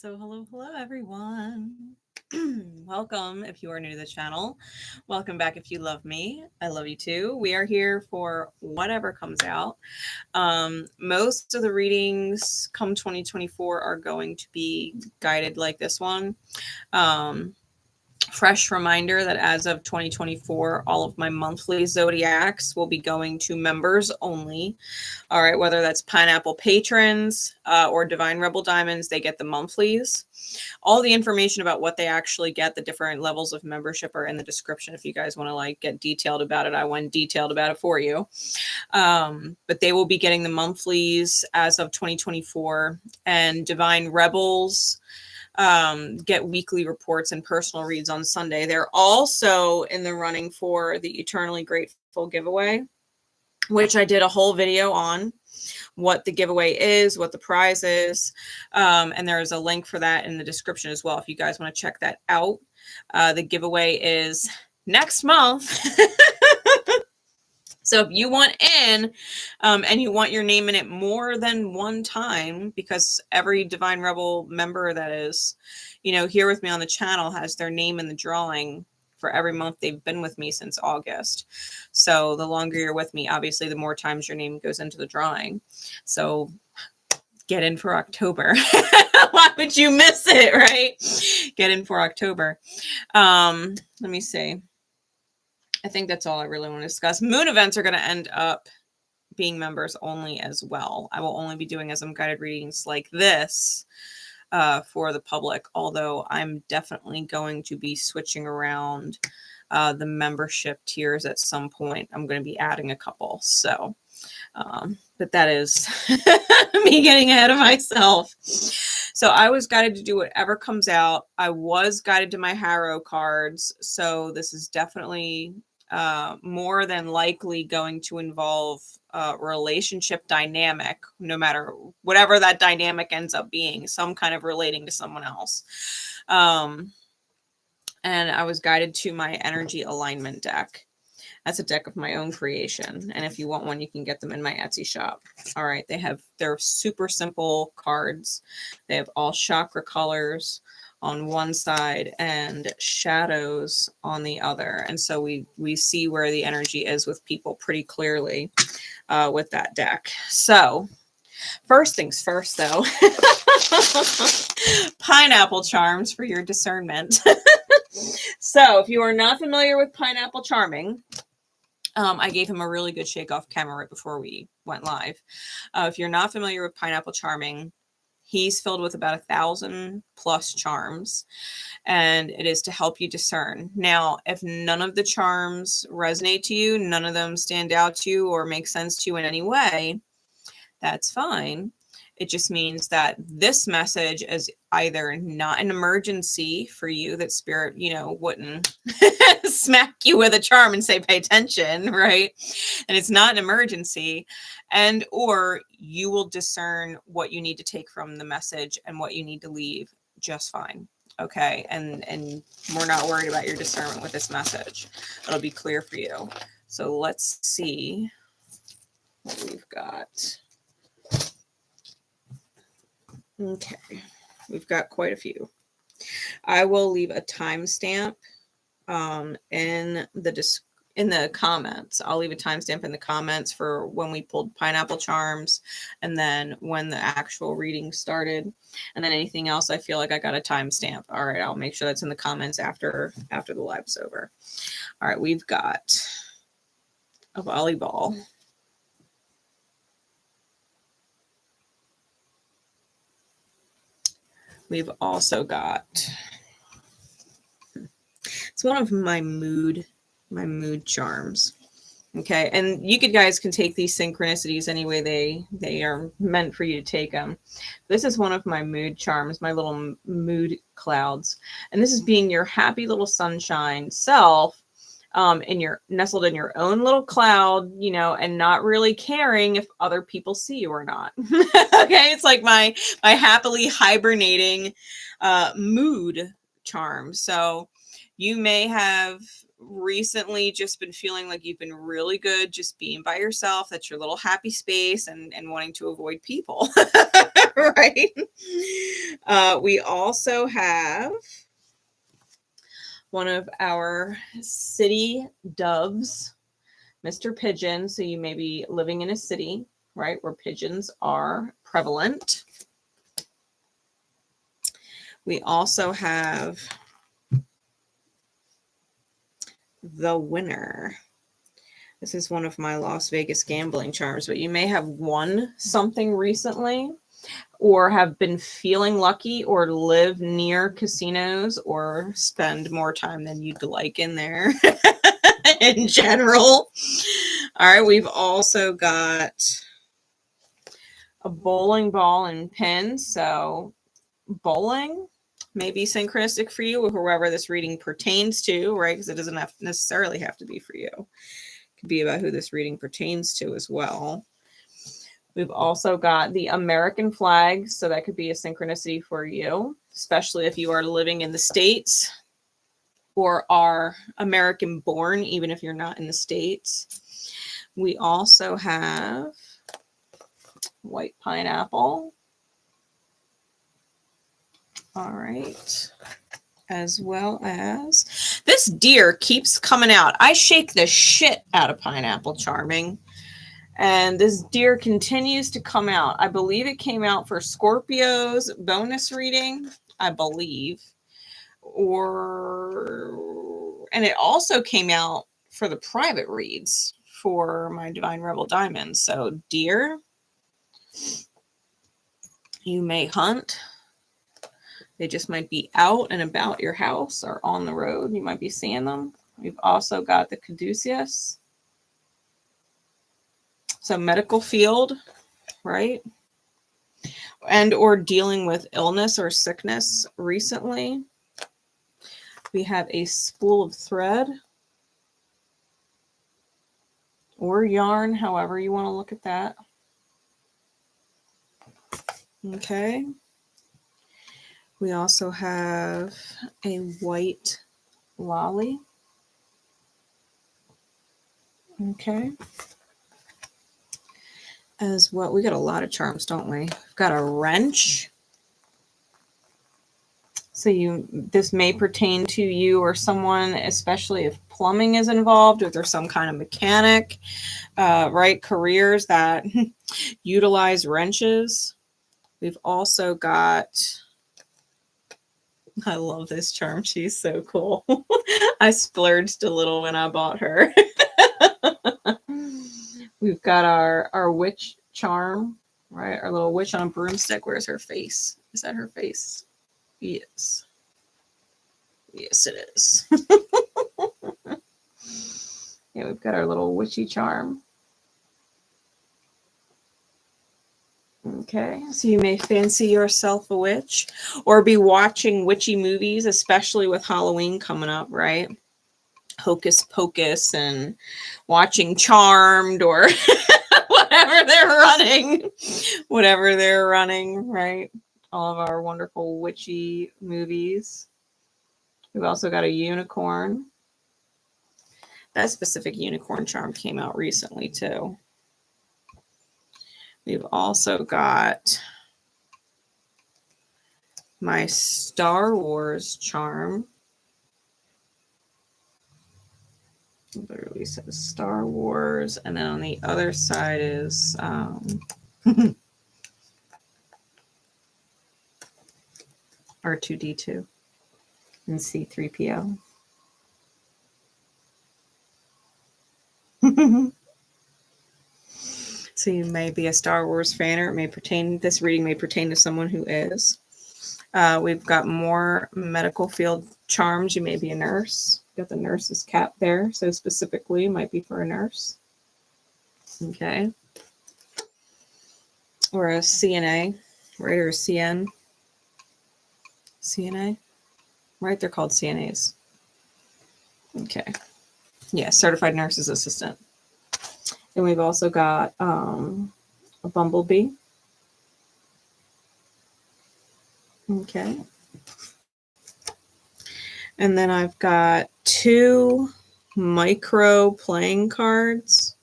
Hello everyone. Welcome if you are new to the channel. Welcome back if you love me. I love you too. We are here for whatever comes out. Most of the readings come 2024 are going to be guided like this one. Fresh reminder that as of 2024, all of my monthly zodiacs will be going to members only. All right, whether that's Pineapple Patrons or Divine Rebel Diamonds, they get the monthlies. All the information about what they actually get, the different levels of membership, are in the description. If you guys want to like get detailed about it, I went detailed about it for you. But they will be getting the monthlies as of 2024, and Divine Rebels get weekly reports and personal reads on Sunday. They're also in the running for the Eternally Grateful giveaway, which I did a whole video on what the giveaway is, what the prize is. And there is a link for that in the description as well if you guys want to check that out. The giveaway is next month. So if you want in and you want your name in it more than one time, because every Divine Rebel member that is, here with me on the channel has their name in the drawing for every month they've been with me since August. So the longer you're with me, obviously, the more times your name goes into the drawing. So get in for October. Why would you miss it, right? Get in for October. Let me see. I think that's all I really want to discuss. Moon events are going to end up being members only as well. I will only be doing some guided readings like this for the public, although I'm definitely going to be switching around the membership tiers at some point. I'm going to be adding a couple. So, but that is me getting ahead of myself. So I was guided to do whatever comes out. I was guided to my Harrow cards. So this is definitely more than likely going to involve relationship dynamic, no matter whatever that dynamic ends up being, some kind of relating to someone else. And I was guided to my energy alignment deck. That's a deck of my own creation. And if you want one, you can get them in my Etsy shop. All right. They're super simple cards. They have all chakra colors on one side and shadows on the other. And so we see where the energy is with people pretty clearly with that deck. So first things first, though, pineapple charms for your discernment. So if you are not familiar with pineapple charming, I gave him a really good shake off camera right before we went live. If you're not familiar with pineapple charming, he's filled with about 1,000+ charms, and it is to help you discern. Now, if none of the charms resonate to you, none of them stand out to you or make sense to you in any way, that's fine. It just means that this message is either not an emergency for you, that spirit, wouldn't smack you with a charm and say, pay attention, right? And it's not an emergency, and or you will discern what you need to take from the message and what you need to leave just fine. Okay. And we're not worried about your discernment with this message. It'll be clear for you. So let's see what we've got. Okay, we've got quite a few. I will leave a timestamp in the comments. I'll leave a timestamp in the comments for when we pulled pineapple charms, and then when the actual reading started, and then anything else I feel like I got a timestamp. All right, I'll make sure that's in the comments after the live's over. All right, we've got a volleyball. We've also got, it's one of my mood charms. Okay. And you guys can take these synchronicities any way they are meant for you to take them. This is one of my mood charms, my little mood clouds. And this is being your happy little sunshine self, nestled in your own little cloud, and not really caring if other people see you or not. Okay. It's like my happily hibernating mood charm. So you may have recently just been feeling like you've been really good just being by yourself. That's your little happy space, and wanting to avoid people. Right? We also have one of our city doves, Mr. Pigeon. So you may be living in a city, right, where pigeons are prevalent. We also have the Winner. This is one of my Las Vegas gambling charms, but you may have won something recently, or have been feeling lucky, or live near casinos, or spend more time than you'd like in there in general. All right, we've also got a bowling ball and pin. So bowling may be synchronistic for you, or whoever this reading pertains to, right? Because it doesn't necessarily have to be for you. It could be about who this reading pertains to as well. We've also got the American flag, so that could be a synchronicity for you, especially if you are living in the States or are American born, even if you're not in the States. We also have white pineapple. All right. As well as this deer keeps coming out. I shake the shit out of pineapple charming, and this deer continues to come out. I believe it came out for Scorpio's bonus reading, I believe. And it also came out for the private reads for my Divine Rebel Diamond. So deer, you may hunt. They just might be out and about your house or on the road. You might be seeing them. We've also got the caduceus. So medical field, right? And or dealing with illness or sickness recently. We have a spool of thread or yarn, however you want to look at that. Okay. We also have a white lolly. Okay. As well, we got a lot of charms, don't we? We've got a wrench. So this may pertain to you or someone, especially if plumbing is involved, or there's some kind of mechanic, right? Careers that utilize wrenches. We've also got, I love this charm. She's so cool. I splurged a little when I bought her. We've got our witch charm, right? Our little witch on a broomstick. Where's her face? Is that her face? Yes. Yes, it is. Yeah, we've got our little witchy charm. Okay, so you may fancy yourself a witch or be watching witchy movies, especially with Halloween coming up, right? Hocus Pocus and watching Charmed or whatever they're running, right? All of our wonderful witchy movies. We've also got a unicorn. That specific unicorn charm came out recently too. We've also got my Star Wars charm. It literally says Star Wars, and then on the other side is R2D2 and C3PO. So you may be a Star Wars fan, or this reading may pertain to someone who is. We've got more medical field charms. You may be a nurse. Got the nurse's cap there. So specifically might be for a nurse. Okay. Or a CNA, right? Or a CN. CNA, right? They're called CNAs. Okay. Yeah, certified nurse's assistant. And we've also got a bumblebee. Okay. And then I've got two micro playing cards.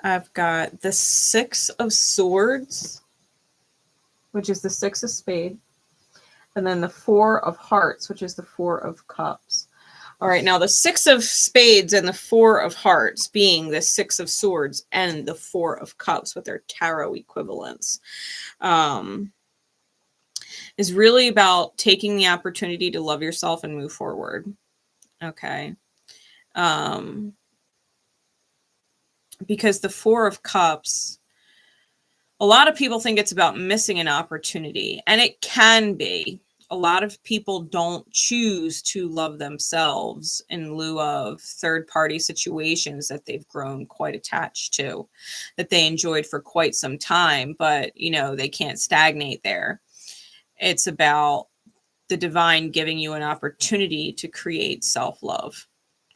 I've got the Six of Swords, which is the Six of Spades, and then the Four of Hearts, which is the Four of Cups. All right, now the Six of Spades and the Four of Hearts being the Six of Swords and the Four of Cups with their tarot equivalents is really about taking the opportunity to love yourself and move forward. Okay. Because the Four of Cups, a lot of people think it's about missing an opportunity, and it can be. A lot of people don't choose to love themselves in lieu of third-party situations that they've grown quite attached to, that they enjoyed for quite some time, but, you know, they can't stagnate there. It's about the divine giving you an opportunity to create self-love,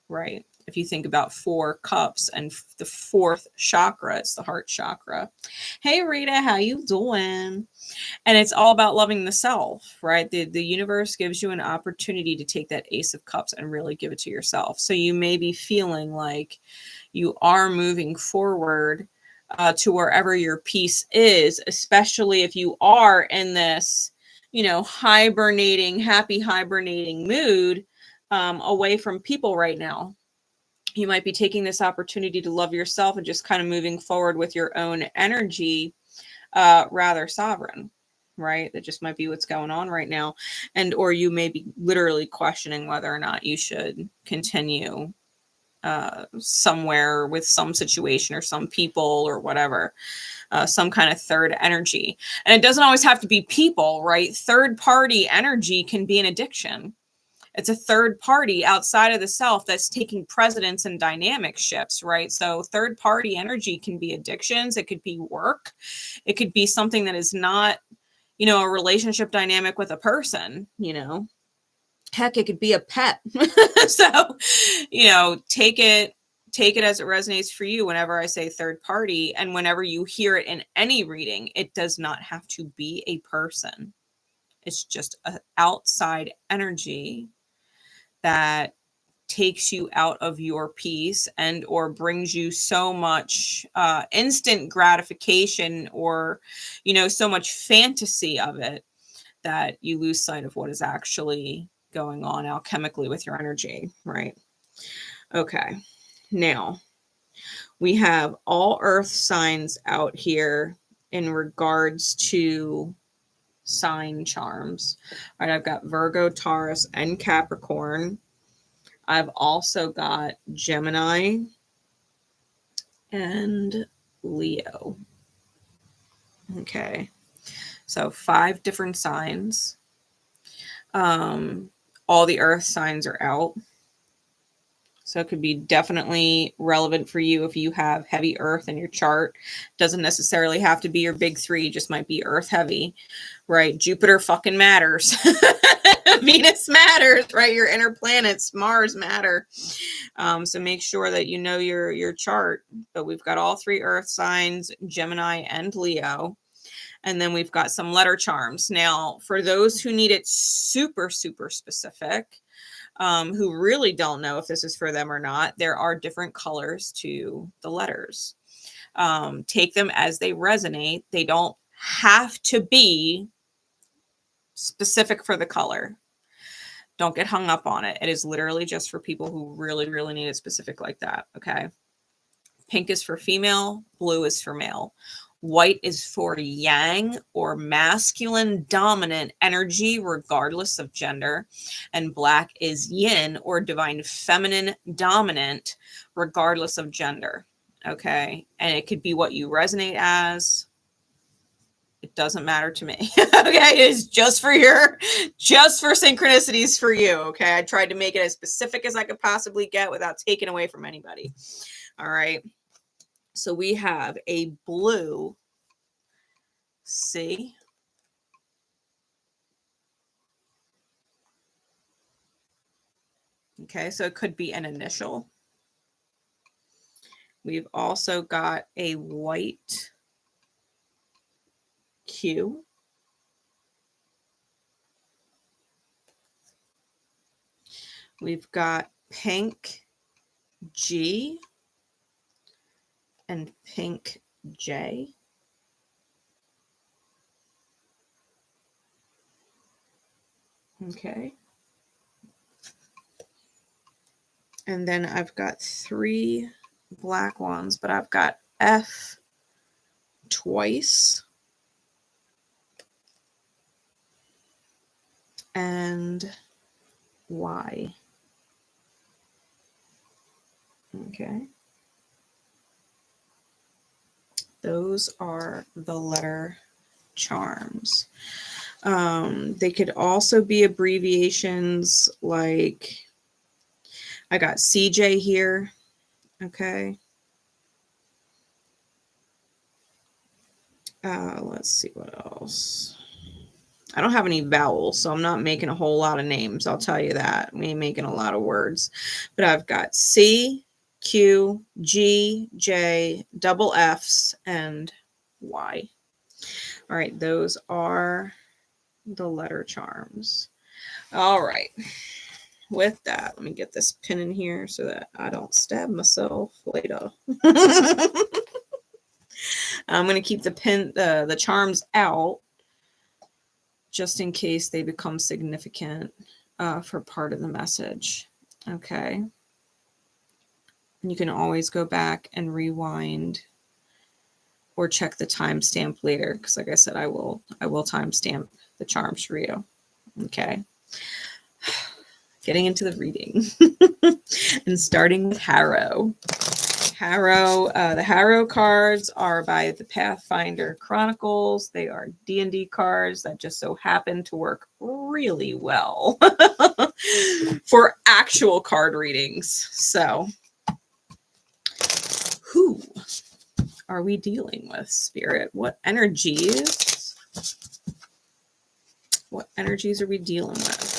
right? If you think about Four Cups and the fourth chakra, it's the heart chakra. Hey, Rita, how you doing? And it's all about loving the self, right? The universe gives you an opportunity to take that Ace of Cups and really give it to yourself. So you may be feeling like you are moving forward to wherever your peace is, especially if you are in this, you know, happy hibernating mood away from people right now. You might be taking this opportunity to love yourself and just kind of moving forward with your own energy, rather sovereign, right? That just might be what's going on right now. And, or you may be literally questioning whether or not you should continue somewhere with some situation or some people or whatever, some kind of third energy. And it doesn't always have to be people, right? Third party energy can be an addiction. It's a third party outside of the self that's taking precedence and dynamic shifts, right? So third party energy can be addictions. It could be work. It could be something that is not, you know, a relationship dynamic with a person, you know. Heck, it could be a pet. So, you know, take it as it resonates for you whenever I say third party. And whenever you hear it in any reading, it does not have to be a person. It's just an outside energy that takes you out of your peace and or brings you so much instant gratification or, you know, so much fantasy of it that you lose sight of what is actually going on alchemically with your energy, right? Okay. Now, we have all earth signs out here in regards to sign charms. All right, I've got Virgo, Taurus, and Capricorn. I've also got Gemini and Leo. Okay. So 5 different signs. All the earth signs are out. So it could be definitely relevant for you if you have heavy earth in your chart. Doesn't necessarily have to be your big 3, just might be earth heavy, right? Jupiter fucking matters. Venus matters, right? Your inner planets, Mars matter. So make sure that you know your chart. But we've got all 3 earth signs, Gemini and Leo. And then we've got some letter charms. Now, for those who need it super, super specific, who really don't know if this is for them or not, there are different colors to the letters. Take them as they resonate. They don't have to be specific for the color. Don't get hung up on it. It is literally just for people who really, really need it specific like that. Okay. Pink is for female. Blue is for male. White is for yang or masculine dominant energy, regardless of gender. And black is yin or divine feminine dominant, regardless of gender. Okay. And it could be what you resonate as. It doesn't matter to me. Okay. It's just for synchronicities for you. Okay. I tried to make it as specific as I could possibly get without taking away from anybody. All right. So we have a blue C. Okay, so it could be an initial. We've also got a white Q. We've got pink G and pink J. Okay. And then I've got 3 black ones, but I've got F twice. And Y. Okay. Those are the letter charms. They could also be abbreviations like I got CJ here. Okay. Let's see what else. I don't have any vowels, so I'm not making a whole lot of names. I'll tell you that. We ain't making a lot of words. But I've got C, Q, G, J, double Fs, and Y. All right, those are the letter charms. All right. With that, let me get this pin in here so that I don't stab myself later. I'm going to keep the charms out just in case they become significant for part of the message. Okay. And you can always go back and rewind or check the timestamp later, because like I said, I will timestamp the charms for you. Okay. Getting into the reading and starting with Harrow. The Harrow cards are by the Pathfinder Chronicles. They are D&D cards that just so happen to work really well for actual card readings. So, who are we dealing with, Spirit? What energies are we dealing with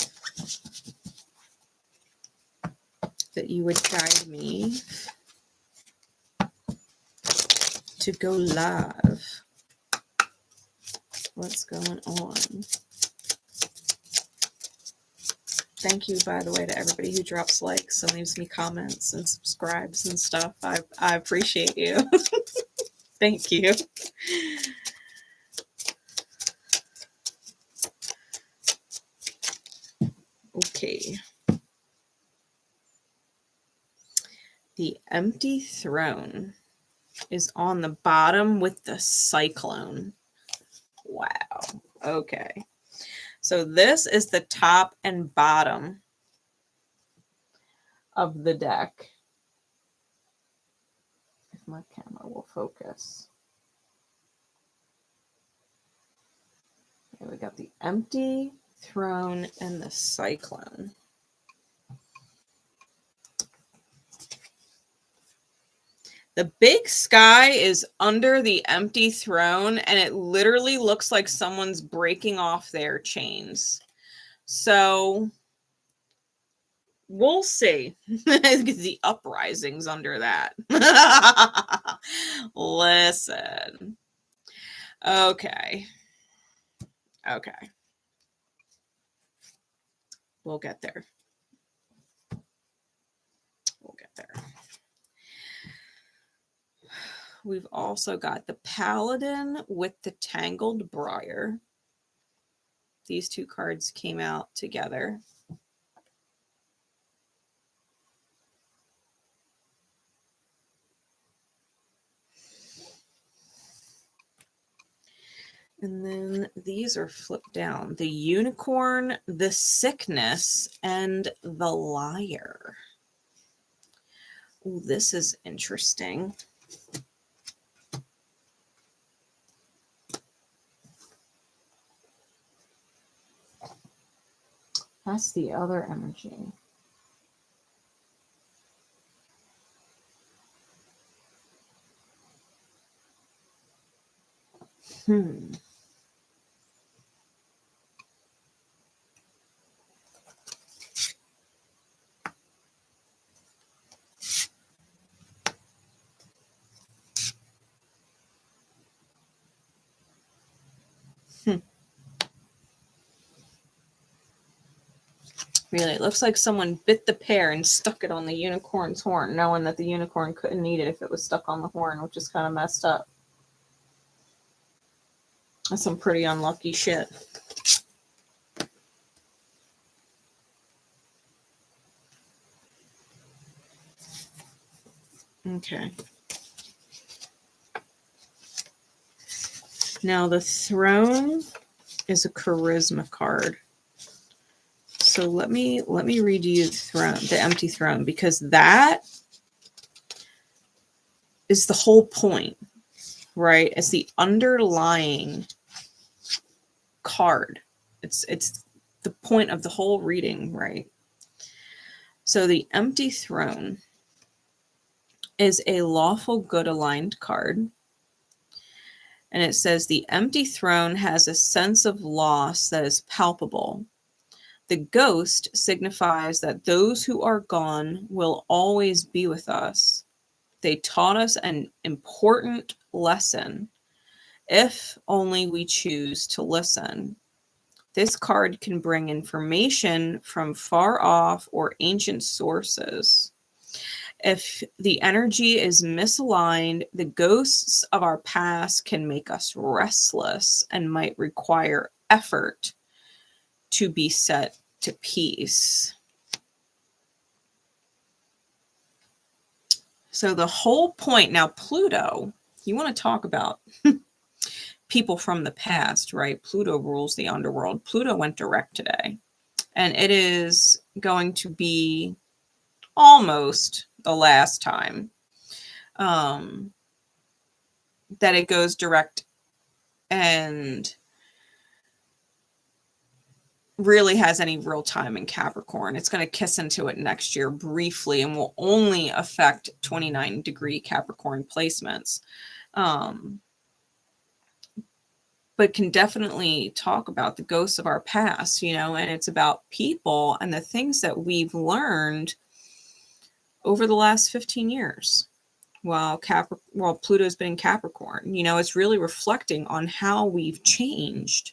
that you would guide me to go live? What's going on? Thank you, by the way, to everybody who drops likes and leaves me comments and subscribes and stuff. I appreciate you. Thank you. Okay. The empty throne is on the bottom with the cyclone. Wow. Okay. So this is the top and bottom of the deck. If my camera will focus. Okay, we got the empty throne and the cyclone. The big sky is under the empty throne, and it literally looks like someone's breaking off their chains. So we'll see. The uprisings under that. Listen. Okay. We'll get there. We've also got the Paladin with the Tangled Briar. These 2 cards came out together. And then these are flipped down. The Unicorn, the Sickness, and the Liar. Ooh, this is interesting. That's the other energy. Really, it looks like someone bit the pear and stuck it on the unicorn's horn, knowing that the unicorn couldn't eat it if it was stuck on the horn, which is kind of messed up. That's some pretty unlucky shit. Okay. Now the throne is a charisma card. So let me read you the throne, the empty throne, because that is the whole point, right? It's the underlying card. It's the point of the whole reading, right? So the empty throne is a lawful good aligned card. And it says the empty throne has a sense of loss that is palpable. The ghost signifies that those who are gone will always be with us. They taught us an important lesson, if only we choose to listen. This card can bring information from far off or ancient sources. If the energy is misaligned, the ghosts of our past can make us restless and might require effort to be set to peace. So the whole point, now Pluto, you want to talk about people from the past, right? Pluto rules the underworld. Pluto went direct today, and it is going to be almost the last time that it goes direct and really has any real time in Capricorn. It's going to kiss into it next year briefly and will only affect 29-degree Capricorn placements. But can definitely talk about the ghosts of our past, you know, and it's about people and the things that we've learned over the last 15 years while Pluto's been in Capricorn. You know, it's really reflecting on how we've changed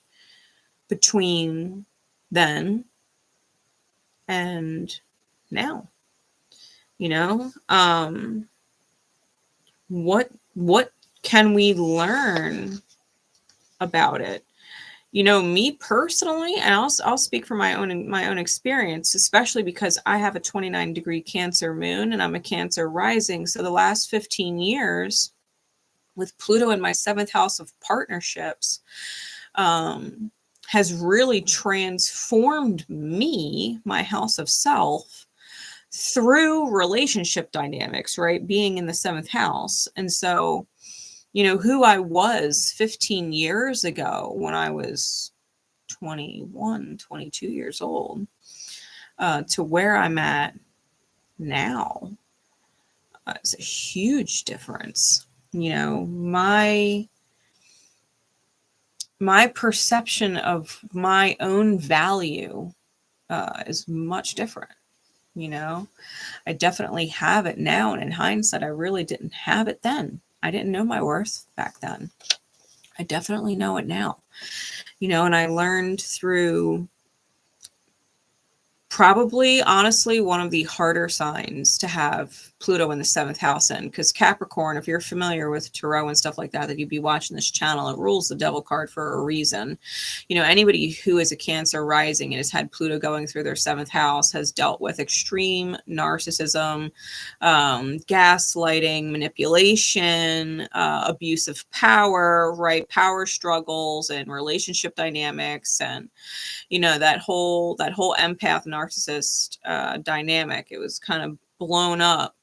between then and now. You know, what can we learn about it? You know, me personally, and I'll speak from my own experience, especially because I have a 29-degree Cancer moon and I'm a Cancer rising. So the last 15 years with Pluto in my 7th house of partnerships has really transformed me, my house of self, through relationship dynamics, right? Being in the 7th house. And so, you know, who I was 15 years ago when I was 21, 22 years old, to where I'm at now, it's a huge difference. You know, my perception of my own value is much different. You know, I definitely have it now. And in hindsight, I really didn't have it then. I didn't know my worth back then. I definitely know it now. You know, and I learned through probably, honestly, one of the harder signs to have Pluto in the 7th house in, because Capricorn, if you're familiar with tarot and stuff like that, that you'd be watching this channel, it rules the devil card for a reason. You know, anybody who is a Cancer rising and has had Pluto going through their 7th house has dealt with extreme narcissism, gaslighting, manipulation, abuse of power, right? Power struggles and relationship dynamics, and you know, that whole empath narcissist dynamic. It was kind of blown up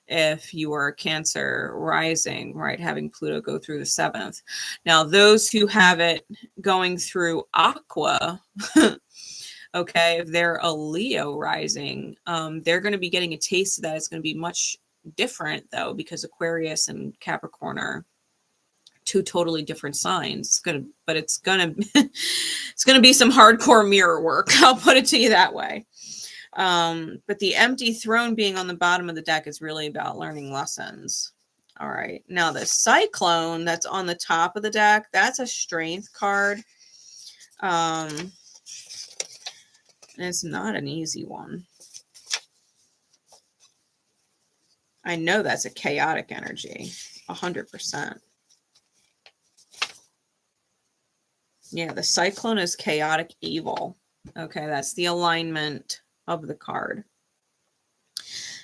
if you were a Cancer rising, right? Having Pluto go through the 7th. Now, those who have it going through Aqua, okay, if they're a Leo rising, they're going to be getting a taste of that. It's going to be much different, though, because Aquarius and Capricorn are two totally different signs. It's gonna be some hardcore mirror work. I'll put it to you that way. But the empty throne being on the bottom of the deck is really about learning lessons. All right. Now the Cyclone that's on the top of the deck, that's a strength card. And it's not an easy one. I know that's a chaotic energy, 100%. Yeah, the cyclone is chaotic evil. Okay, that's the alignment of the card.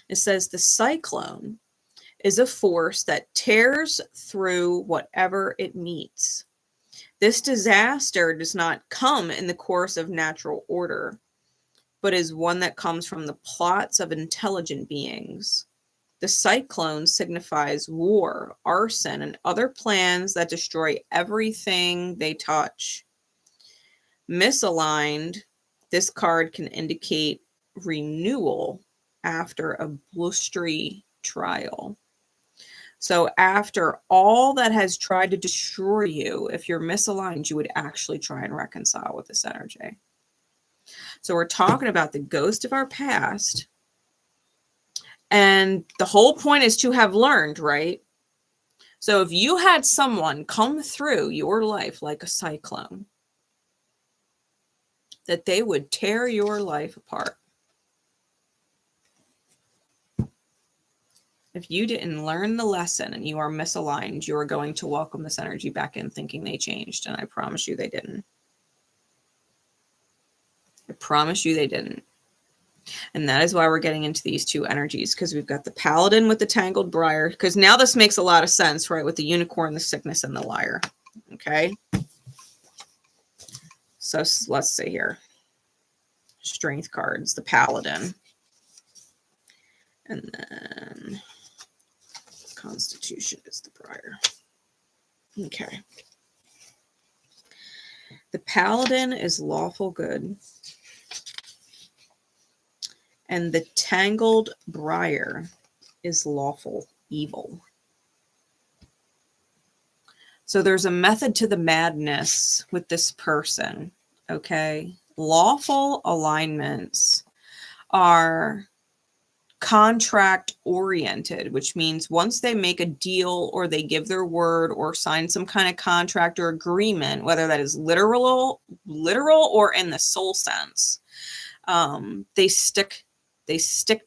It says the cyclone is a force that tears through whatever it meets. This disaster does not come in the course of natural order, but is one that comes from the plots of intelligent beings. The cyclone signifies war, arson, and other plans that destroy everything they touch. Misaligned, this card can indicate renewal after a blustery trial. So after all that has tried to destroy you, if you're misaligned, you would actually try and reconcile with this energy. So we're talking about the ghost of our past. And the whole point is to have learned, right? So if you had someone come through your life like a cyclone, that they would tear your life apart. If you didn't learn the lesson and you are misaligned, you are going to welcome this energy back in thinking they changed. And I promise you they didn't. I promise you they didn't. And that is why we're getting into these two energies, because we've got the Paladin with the Tangled Briar, because now this makes a lot of sense, right? With the Unicorn, the Sickness, and the Liar. Okay. So let's see here. Strength cards, the Paladin. And then Constitution is the Briar. Okay. The Paladin is lawful good. And the Tangled Briar is lawful evil. So there's a method to the madness with this person, okay? Lawful alignments are contract oriented, which means once they make a deal or they give their word or sign some kind of contract or agreement, whether that is literal or in the soul sense, they stick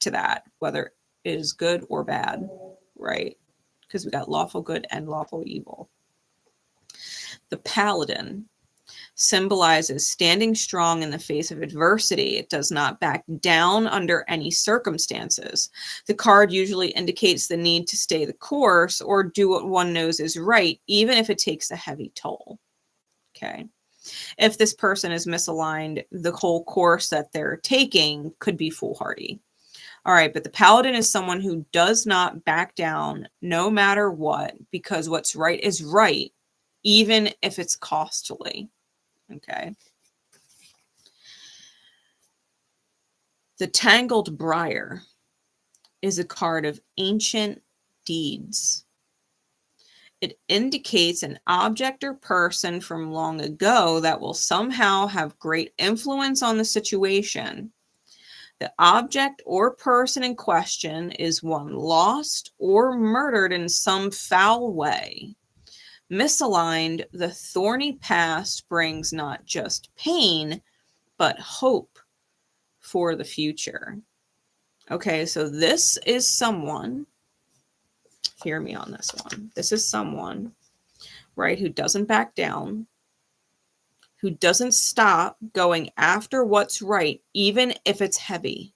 to that, whether it is good or bad, right? Because we got lawful good and lawful evil. The Paladin symbolizes standing strong in the face of adversity. It does not back down under any circumstances. The card usually indicates the need to stay the course or do what one knows is right, even if it takes a heavy toll. Okay. If this person is misaligned, the whole course that they're taking could be foolhardy. All right, but the Paladin is someone who does not back down no matter what, because what's right is right, even if it's costly. Okay. The Tangled Briar is a card of ancient deeds. It indicates an object or person from long ago that will somehow have great influence on the situation. The object or person in question is one lost or murdered in some foul way. Misaligned, the thorny past brings not just pain, but hope for the future. Okay, so this is someone, hear me on this one. This is someone, right, who doesn't back down, who doesn't stop going after what's right, even if it's heavy.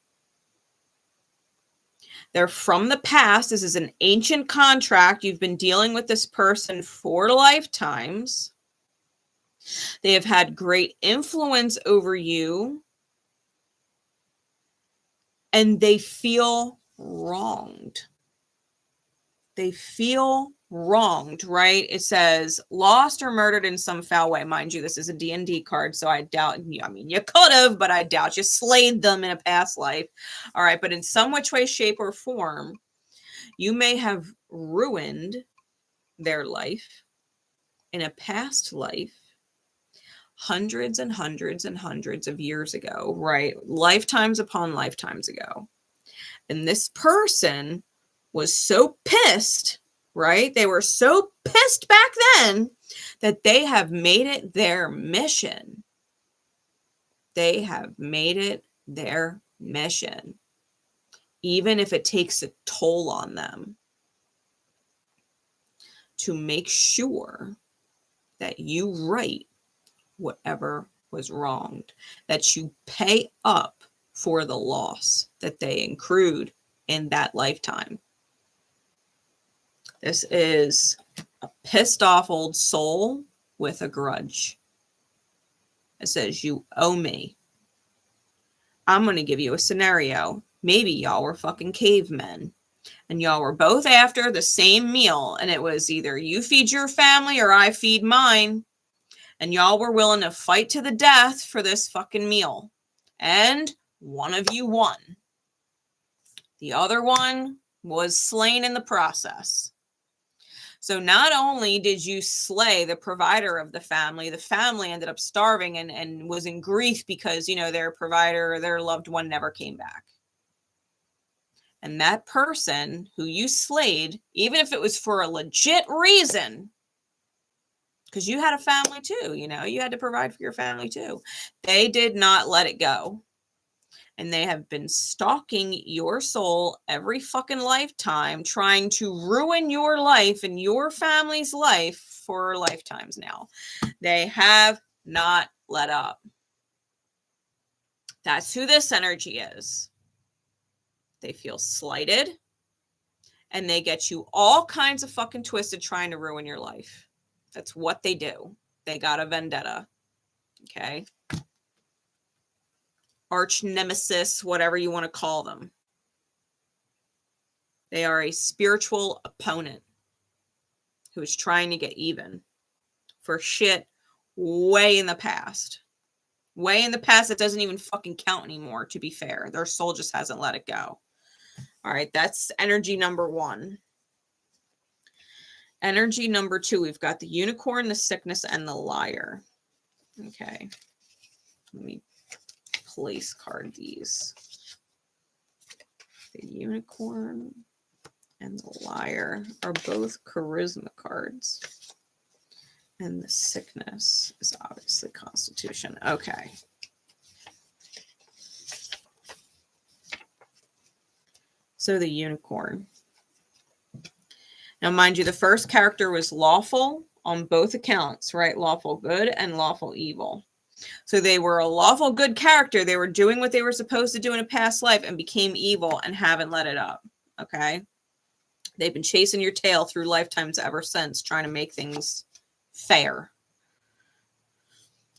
They're from the past. This is an ancient contract. You've been dealing with this person for lifetimes. They have had great influence over you. And they feel wronged. They feel wronged, right? It says lost or murdered in some foul way. Mind you, this is a D&D card, so I doubt, I mean, you could have, but I doubt you slayed them in a past life. All right, but in some which way, shape, or form, you may have ruined their life in a past life hundreds and hundreds and hundreds of years ago, right? Lifetimes upon lifetimes ago. And this person was so pissed, right? They were so pissed back then that they have made it their mission They have made it their mission, even if it takes a toll on them, to make sure that you right whatever was wronged, that you pay up for the loss that they accrued in that lifetime. This is a pissed off old soul with a grudge. It says, you owe me. I'm going to give you a scenario. Maybe y'all were fucking cavemen and y'all were both after the same meal, and it was either you feed your family or I feed mine, and y'all were willing to fight to the death for this fucking meal, and one of you won. The other one was slain in the process. So not only did you slay the provider of the family ended up starving and was in grief because, you know, their provider or their loved one never came back. And that person who you slayed, even if it was for a legit reason, because you had a family too, you know, you had to provide for your family too. They did not let it go. And they have been stalking your soul every fucking lifetime, trying to ruin your life and your family's life for lifetimes now. They have not let up. That's who this energy is. They feel slighted, and they get you all kinds of fucking twisted trying to ruin your life. That's what they do. They got a vendetta. Okay? Arch nemesis, whatever you want to call them. They are a spiritual opponent who is trying to get even for shit way in the past. Way in the past that doesn't even fucking count anymore, to be fair. Their soul just hasn't let it go. All right, that's energy number one. Energy number two, we've got the unicorn, the sickness, and the liar. Okay. Let me place card these. The unicorn and the liar are both charisma cards. And the sickness is obviously constitution. Okay. So the unicorn. Now, mind you, the first character was lawful on both accounts, right? Lawful good and lawful evil. So they were a lawful good character. They were doing what they were supposed to do in a past life and became evil and haven't let it up. Okay. They've been chasing your tail through lifetimes ever since, trying to make things fair.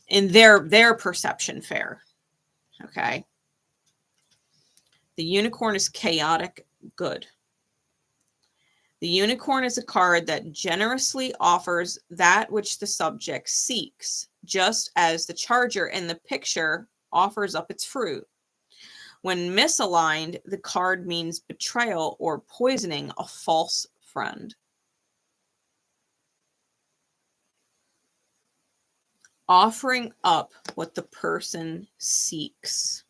In their perception, fair. Okay. The unicorn is chaotic good. The unicorn is a card that generously offers that which the subject seeks, just as the charger in the picture offers up its fruit. When misaligned, the card means betrayal or poisoning a false friend. Offering up what the person seeks.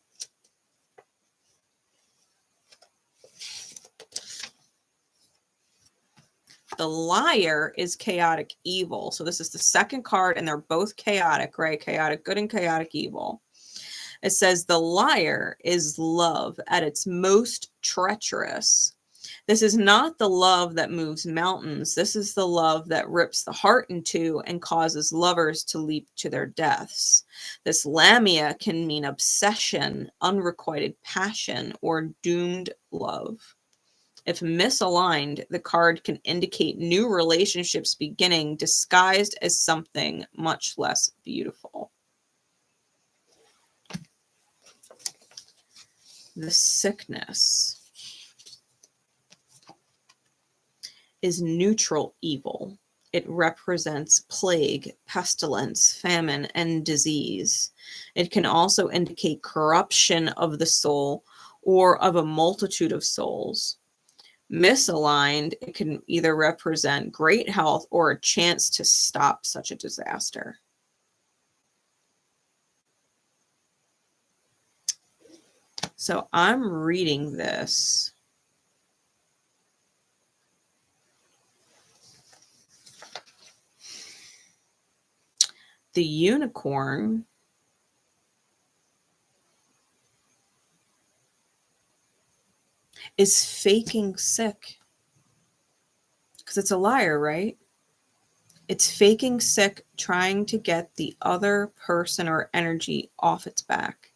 The liar is chaotic evil. So this is the second card, and they're both chaotic, right? Chaotic good and chaotic evil. It says the liar is love at its most treacherous. This is not the love that moves mountains. This is the love that rips the heart in two and causes lovers to leap to their deaths. This lamia can mean obsession, unrequited passion, or doomed love. If misaligned, the card can indicate new relationships beginning disguised as something much less beautiful. The sickness is neutral evil. It represents plague, pestilence, famine, and disease. It can also indicate corruption of the soul or of a multitude of souls. Misaligned, it can either represent great health or a chance to stop such a disaster. So I'm reading this. The unicorn is faking sick. Because it's a liar, right? It's faking sick, trying to get the other person or energy off its back.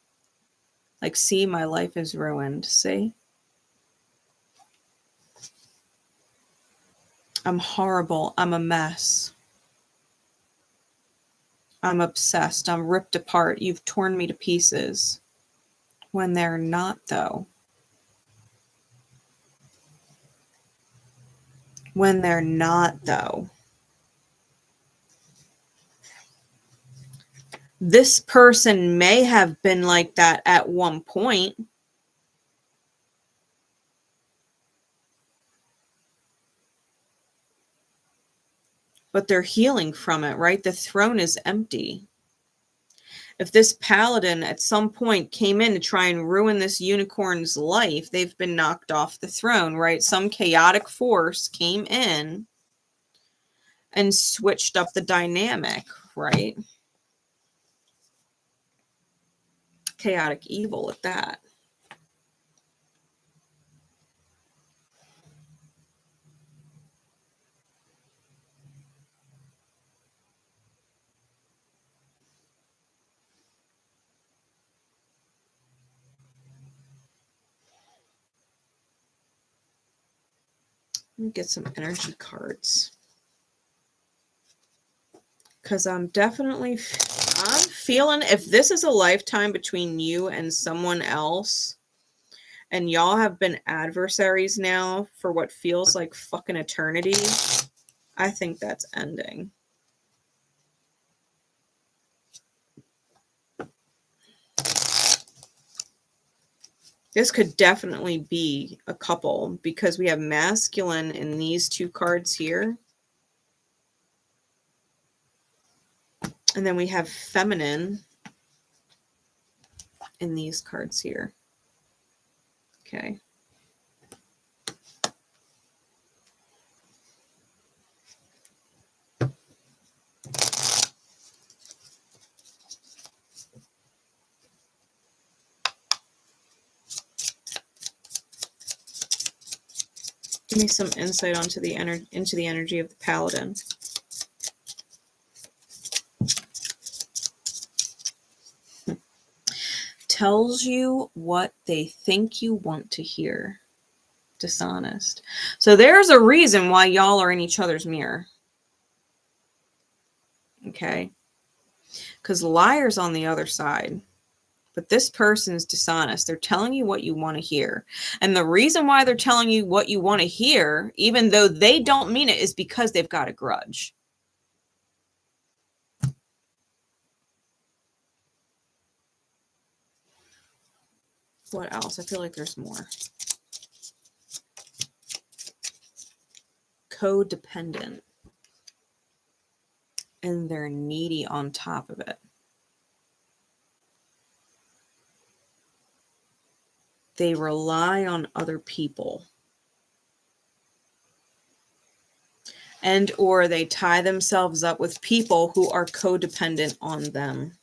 Like, see, my life is ruined. See? I'm horrible. I'm a mess. I'm obsessed. I'm ripped apart. You've torn me to pieces. When they're not, though. When they're not, though. This person may have been like that at one point. But they're healing from it, right? The throne is empty. If this paladin at some point came in to try and ruin this unicorn's life, they've been knocked off the throne, right? Some chaotic force came in and switched up the dynamic, right? Chaotic evil at that. Let me get some energy cards. Because I'm feeling, if this is a lifetime between you and someone else, and y'all have been adversaries now for what feels like fucking eternity, I think that's ending. This could definitely be a couple because we have masculine in these two cards here. And then we have feminine in these cards here. Okay. Give me some insight into the energy of the Paladin. Tells you what they think you want to hear. Dishonest. So there's a reason why y'all are in each other's mirror. Okay? Because liar's on the other side. But this person's dishonest. They're telling you what you want to hear. And the reason why they're telling you what you want to hear, even though they don't mean it, is because they've got a grudge. What else? I feel like there's more. Codependent. And they're needy on top of it. They rely on other people. And or they tie themselves up with people who are codependent on them.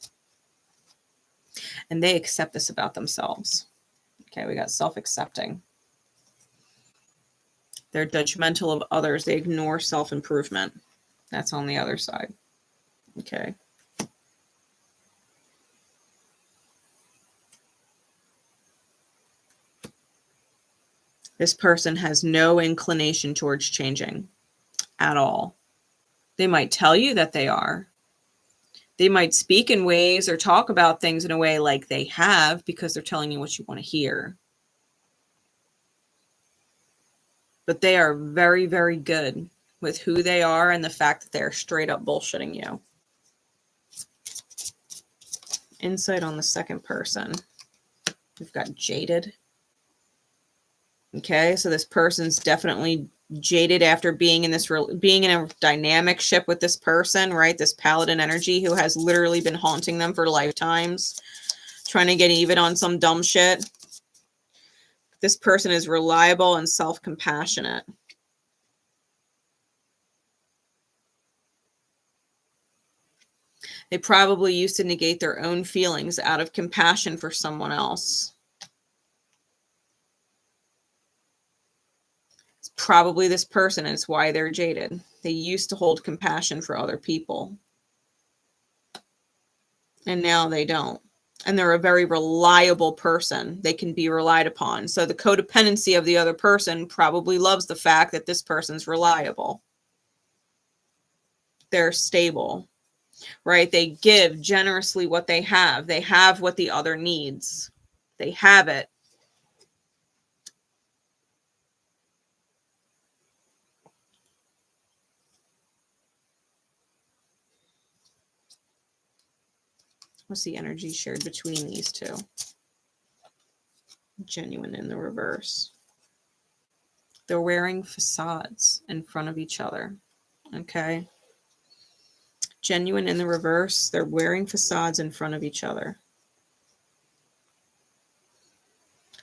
And they accept this about themselves. Okay, we got self-accepting. They're judgmental of others. They ignore self-improvement. That's on the other side. Okay. This person has no inclination towards changing at all. They might tell you that they are. They might speak in ways or talk about things in a way like they have because they're telling you what you want to hear. But they are very, very good with who they are and the fact that they're straight up bullshitting you. Insight on the second person. We've got jaded. Okay, so this person's definitely jaded after being in a dynamic ship with this person, right? This paladin energy who has literally been haunting them for lifetimes, trying to get even on some dumb shit. This person is reliable and self-compassionate. They probably used to negate their own feelings out of compassion for someone else. It's probably this person, and it's why they're jaded. They used to hold compassion for other people, and now they don't. And they're a very reliable person. They can be relied upon. So the codependency of the other person probably loves the fact that this person's reliable. They're stable, right? They give generously what they have. They have what the other needs. They have it. What's the energy shared between these two? Genuine in the reverse. They're wearing facades in front of each other. Okay. Genuine in the reverse. They're wearing facades in front of each other.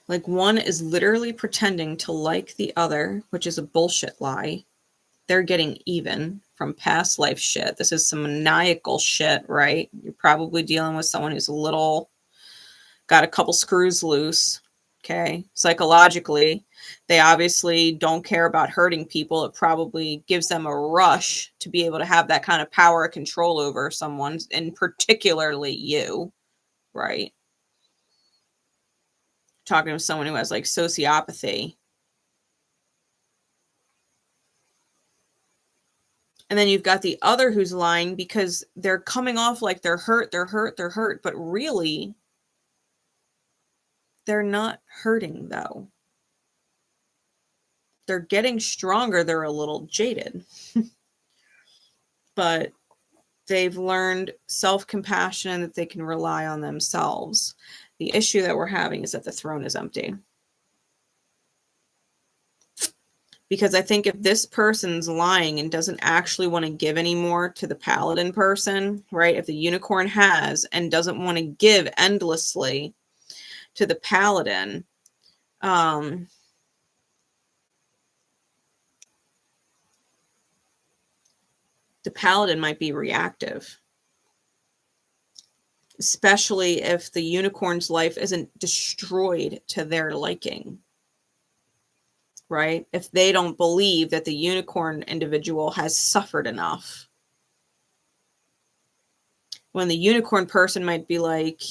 Like one is literally pretending to like the other, which is a bullshit lie. They're getting even from past life shit. This is some maniacal shit, right? You're probably dealing with someone who's got a couple screws loose. Okay. Psychologically, they obviously don't care about hurting people. It probably gives them a rush to be able to have that kind of power or control over someone, and particularly you, right? Talking to someone who has like sociopathy. And then you've got the other who's lying because they're coming off like they're hurt, but really they're not hurting though. They're getting stronger. They're a little jaded, but they've learned self-compassion and that they can rely on themselves. The issue that we're having is that the throne is empty. Because I think if this person's lying and doesn't actually want to give anymore to the Paladin person, right? If the unicorn has and doesn't want to give endlessly to the Paladin, the Paladin might be reactive. Especially if the unicorn's life isn't destroyed to their liking. Right? If they don't believe that the unicorn individual has suffered enough. When the unicorn person might be like,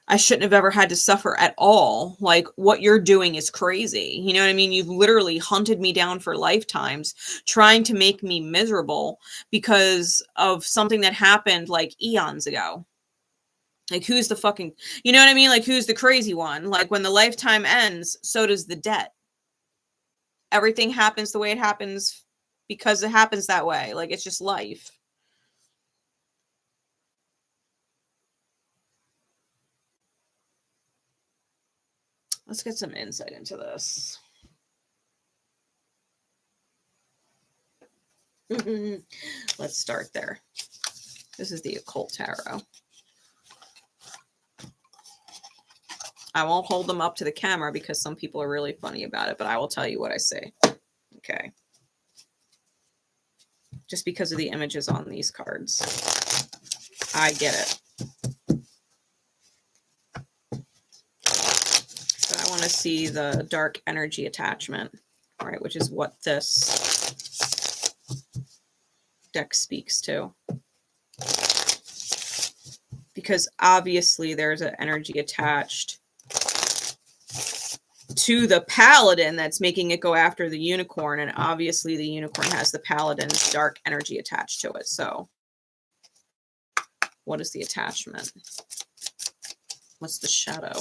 I shouldn't have ever had to suffer at all. Like, what you're doing is crazy. You know what I mean? You've literally hunted me down for lifetimes, trying to make me miserable because of something that happened like eons ago. Like, who's the fucking, you know what I mean? Like, who's the crazy one? Like, when the lifetime ends, so does the debt. Everything happens the way it happens because it happens that way. Like, it's just life. Let's get some insight into this. Let's start there. This is the Occult Tarot. I won't hold them up to the camera because some people are really funny about it, but I will tell you what I say. Okay. Just because of the images on these cards. I get it. So I want to see the dark energy attachment, all right, which is what this deck speaks to. Because obviously there's an energy attached to the Paladin that's making it go after the unicorn, and obviously the unicorn has the Paladin's dark energy attached to it. So what is the attachment? What's the shadow?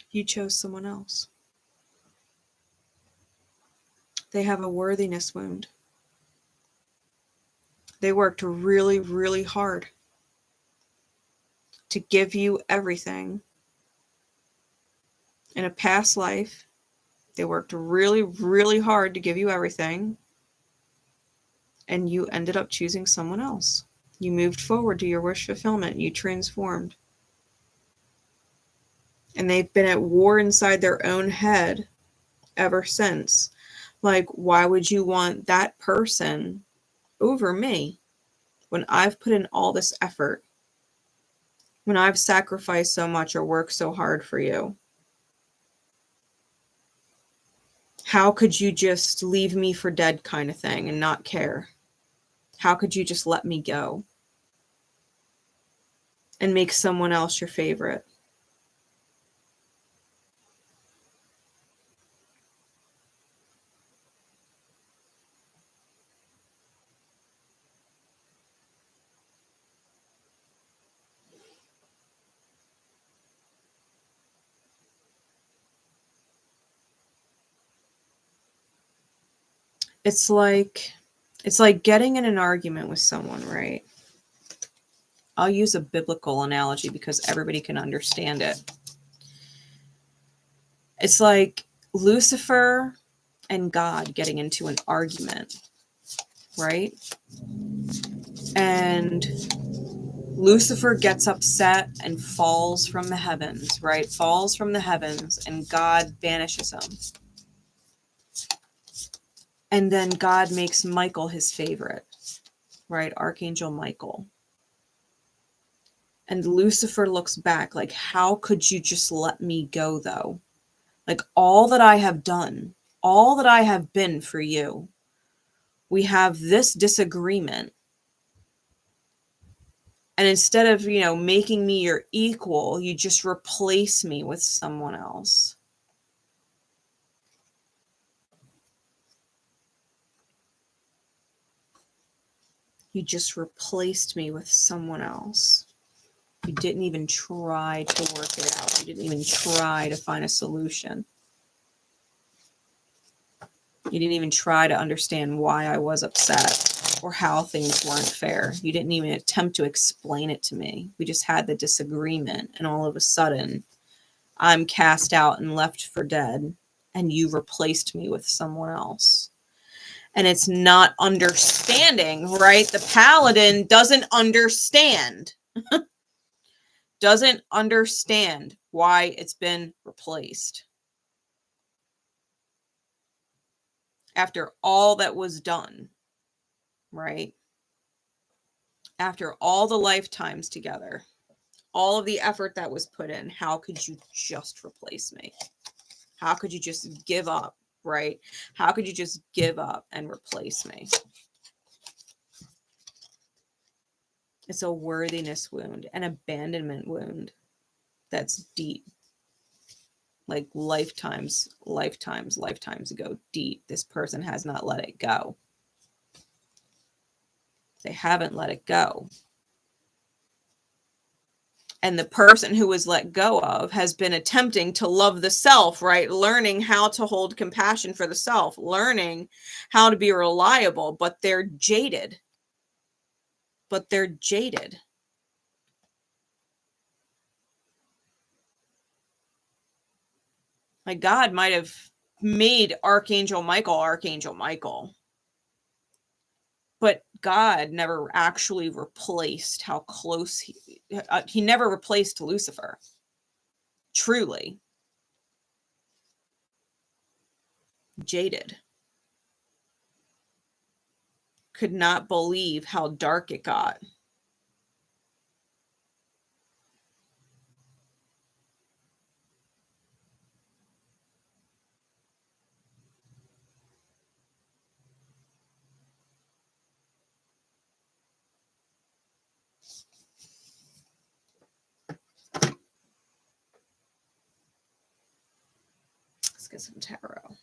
You chose someone else. They have a worthiness wound. They worked really, really hard to give you everything. In a past life, they worked really, really hard to give you everything, and you ended up choosing someone else. You moved forward to your wish fulfillment. You transformed. And they've been at war inside their own head ever since. Like, why would you want that person over me when I've put in all this effort? When I've sacrificed so much or worked so hard for you? How could you just leave me for dead kind of thing and not care? How could you just let me go and make someone else your favorite? It's like getting in an argument with someone, right? I'll use a biblical analogy because everybody can understand it. It's like Lucifer and God getting into an argument, right? And Lucifer gets upset and falls from the heavens, right? Falls from the heavens, and God banishes him. And then God makes Michael his favorite, right? Archangel Michael. And Lucifer looks back like, how could you just let me go, though? Like, all that I have done, all that I have been for you, we have this disagreement. And instead of, making me your equal, you just replace me with someone else. You just replaced me with someone else. You didn't even try to work it out. You didn't even try to find a solution. You didn't even try to understand why I was upset or how things weren't fair. You didn't even attempt to explain it to me. We just had the disagreement, and all of a sudden, I'm cast out and left for dead, and you replaced me with someone else. And it's not understanding, right? The Paladin doesn't understand. Doesn't understand why it's been replaced. After all that was done, right? After all the lifetimes together, all of the effort that was put in, how could you just replace me? How could you just give up, right? How could you just give up and replace me? It's a worthiness wound, an abandonment wound that's deep. Like lifetimes ago, deep. This person has not let it go. They haven't let it go. And the person who was let go of has been attempting to love the self, right? Learning how to hold compassion for the self, learning how to be reliable, but they're jaded. Like, God might have made Archangel Michael, but God never actually replaced how close he never replaced Lucifer. Truly. Jaded. Could not believe how dark it got. Let's get some tarot.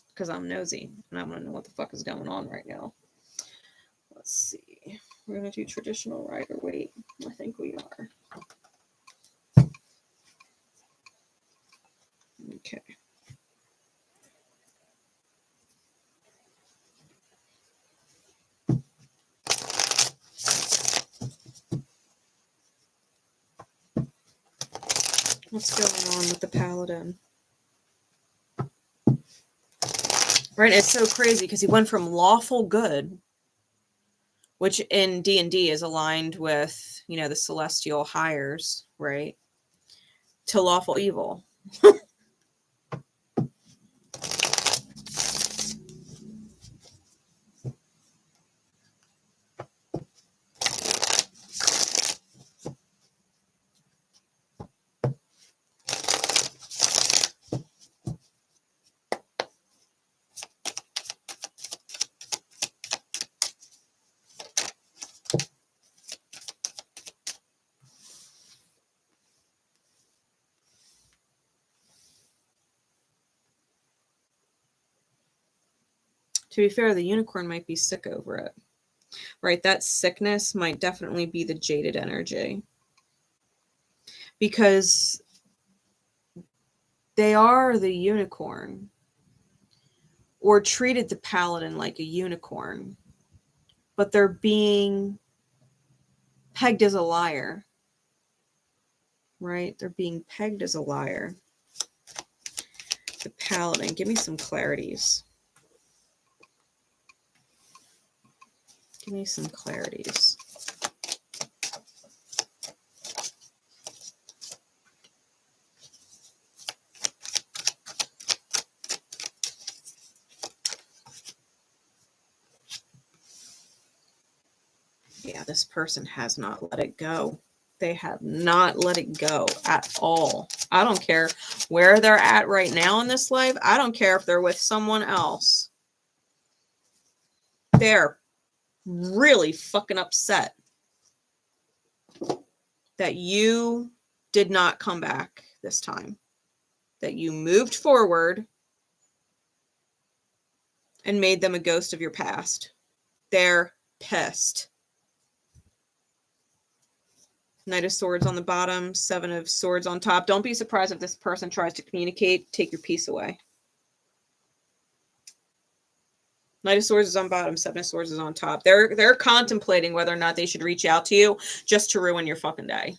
Because I'm nosy and I want to know what the fuck is going on right now. Let's see. We're going to do traditional Rider-Waite. I think we are. Okay. What's going on with the Paladin? Right, it's so crazy because he went from lawful good, which in D&D is aligned with, you know, the celestial hires, right, to lawful evil. To be fair, the unicorn might be sick over it. Right, that sickness might definitely be the jaded energy. Because they are the unicorn, or treated the Paladin like a unicorn, but they're being pegged as a liar. Right, they're being pegged as a liar. The Paladin, give me some clarities. Give me some clarities. Yeah, this person has not let it go. They have not let it go at all. I don't care where they're at right now in this life. I don't care if they're with someone else. They're really fucking upset that you did not come back this time. That you moved forward and made them a ghost of your past. They're pissed. Knight of Swords on the bottom, Seven of Swords on top. Don't be surprised if this person tries to communicate. Take your peace away. Knight of Swords is on bottom, Seven of Swords is on top. They're contemplating whether or not they should reach out to you just to ruin your fucking day.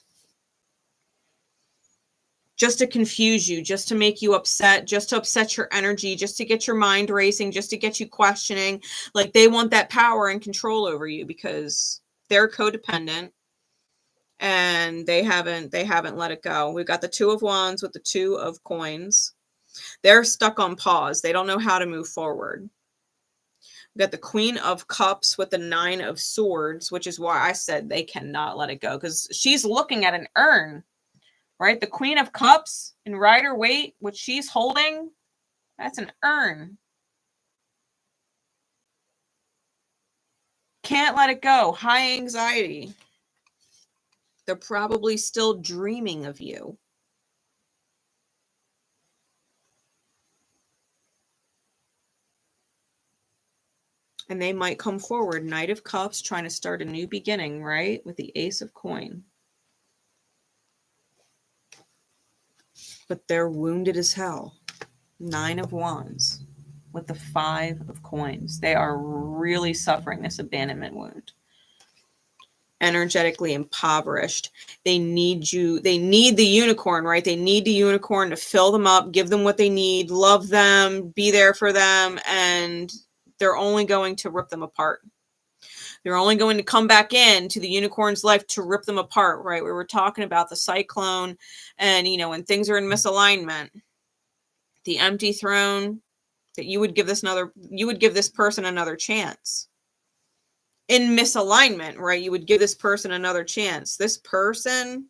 Just to confuse you, just to make you upset, just to upset your energy, just to get your mind racing, just to get you questioning. Like, they want that power and control over you because they're codependent and they haven't let it go. We've got the Two of Wands with the Two of Coins. They're stuck on pause. They don't know how to move forward. We've got the Queen of Cups with the Nine of Swords, which is why I said they cannot let it go, because she's looking at an urn. Right? The Queen of Cups in Rider-Waite, what she's holding, that's an urn. Can't let it go. High anxiety. They're probably still dreaming of you. And they might come forward. Knight of Cups, trying to start a new beginning, right? With the Ace of Coin. But they're wounded as hell. Nine of Wands with the Five of Coins. They are really suffering this abandonment wound. Energetically impoverished. They need you. They need the unicorn, right? They need the unicorn to fill them up, give them what they need, love them, be there for them, and they're only going to rip them apart. They're only going to come back into the unicorn's life to rip them apart, right? We were talking about the cyclone and, you know, when things are in misalignment, the empty throne, that you would give this person another chance. In misalignment, right? You would give this person another chance. This person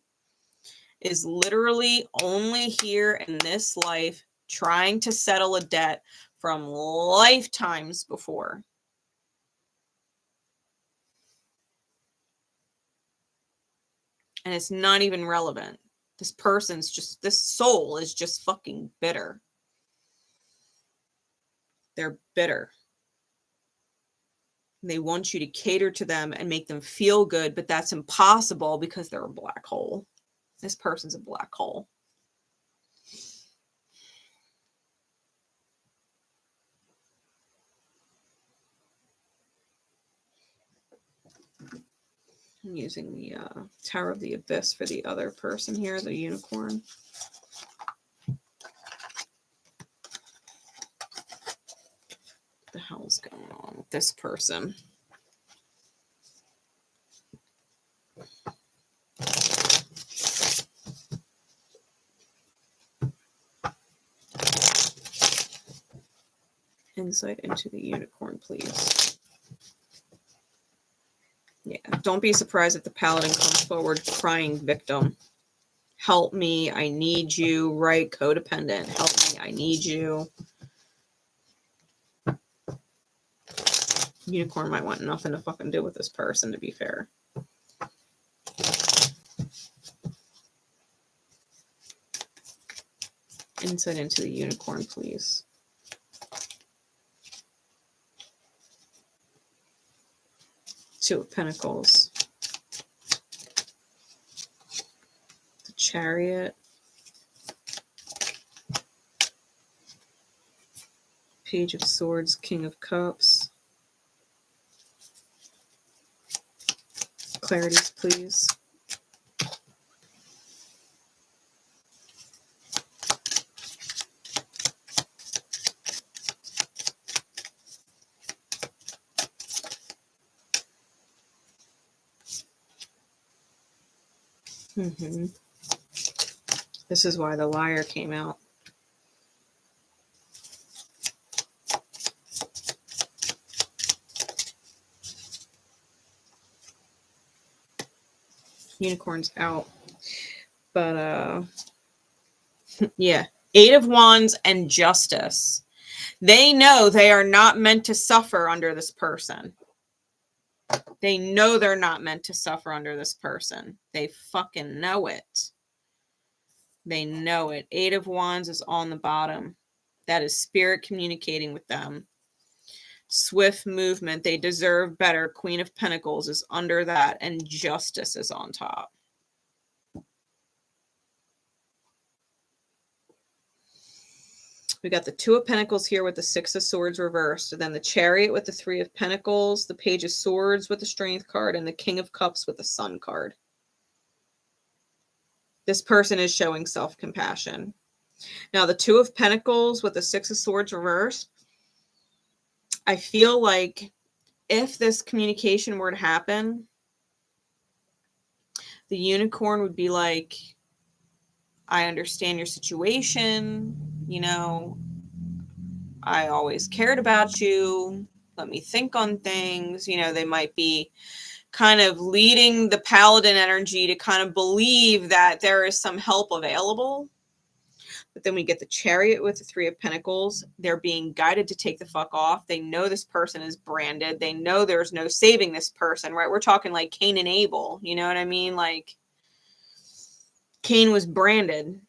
is literally only here in this life trying to settle a debt from lifetimes before. And it's not even relevant. This soul is just fucking bitter. They're bitter. They want you to cater to them and make them feel good, but that's impossible because they're a black hole. This person's a black hole. I'm using the Tower of the Abyss for the other person here, the unicorn. What the hell's going on with this person? Insight into the unicorn, please. Yeah, don't be surprised if the Paladin comes forward crying victim. Help me, I need you, right? Codependent, help me, I need you. Unicorn might want nothing to fucking do with this person, to be fair. Insight into the unicorn, please. Two of Pentacles. The Chariot. Page of Swords, King of Cups. Clarities, please. This is why the Liar came out. Unicorn's out. But, yeah. Eight of Wands and Justice. They know they are not meant to suffer under this person. They know they're not meant to suffer under this person. They fucking know it. They know it. Eight of Wands is on the bottom. That is spirit communicating with them. Swift movement. They deserve better. Queen of Pentacles is under that. And Justice is on top. We got the Two of Pentacles here with the Six of Swords reversed. And then the Chariot with the Three of Pentacles. The Page of Swords with the Strength card. And the King of Cups with the Sun card. This person is showing self-compassion. Now, the Two of Pentacles with the Six of Swords reversed. I feel like if this communication were to happen, the unicorn would be like, I understand your situation. You know, I always cared about you. Let me think on things. You know, they might be kind of leading the Paladin energy to kind of believe that there is some help available. But then we get the Chariot with the Three of Pentacles. They're being guided to take the fuck off. They know this person is branded. They know there's no saving this person, right? We're talking like Cain and Abel. You know what I mean? Like, Cain was branded.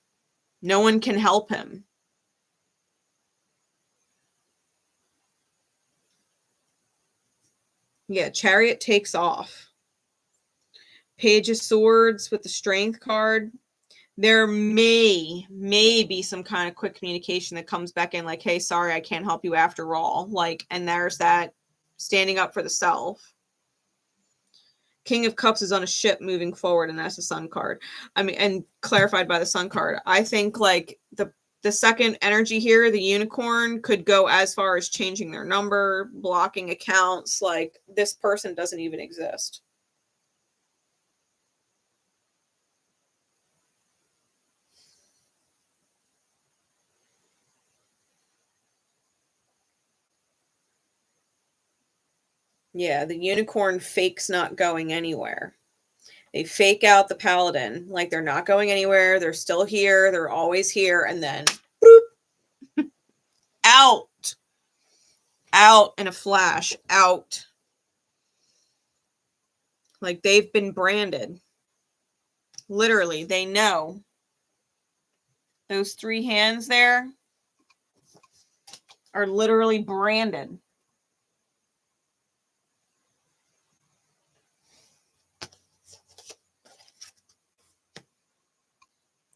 No one can help him. Yeah, Chariot takes off. Page of Swords with the Strength card. There may be some kind of quick communication that comes back in like, hey, sorry, I can't help you after all. Like, and there's that standing up for the self. King of Cups is on a ship moving forward, and that's the Sun card. I mean, and clarified by the Sun card. I think like the second energy here, the unicorn, could go as far as changing their number, blocking accounts. Like, this person doesn't even exist. Yeah, the unicorn fakes not going anywhere. They fake out the Paladin. Like, they're not going anywhere. They're still here. They're always here. And then, boop, out. Out in a flash. Out. Like, they've been branded. Literally, they know. Those three hands there are literally branded.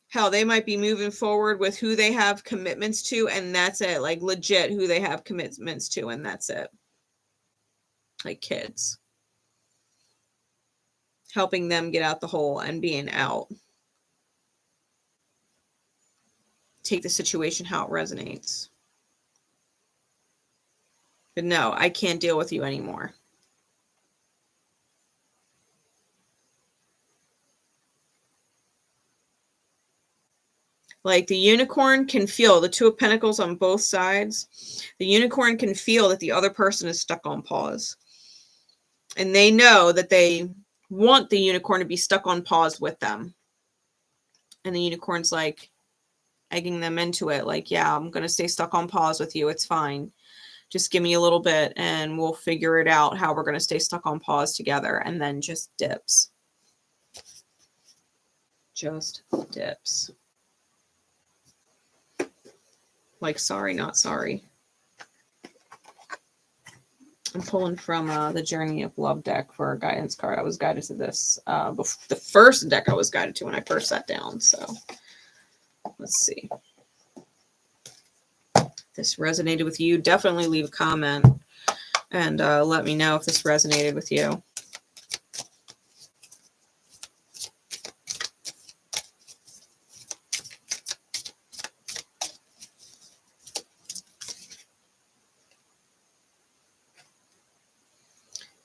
Hell, they might be moving forward with who they have commitments to, and that's it. Like, legit who they have commitments to, and that's it. Like kids. helping them get out the hole and being out. Take the situation how it resonates. But no, I can't deal with you anymore. Like the unicorn can feel the Two of Pentacles on both sides. The unicorn can feel that the other person is stuck on pause. And they know that they want the unicorn to be stuck on pause with them. And the unicorn's like egging them into it. Like, yeah, I'm going to stay stuck on pause with you. It's fine. Just give me a little bit and we'll figure it out how we're going to stay stuck on pause together. And then just dips. Just dips. Like, sorry, not sorry. I'm pulling from the Journey of Love deck for a guidance card. I was guided to this. The first deck I was guided to when I first sat down. So let's see. If this resonated with you, definitely leave a comment and let me know if this resonated with you.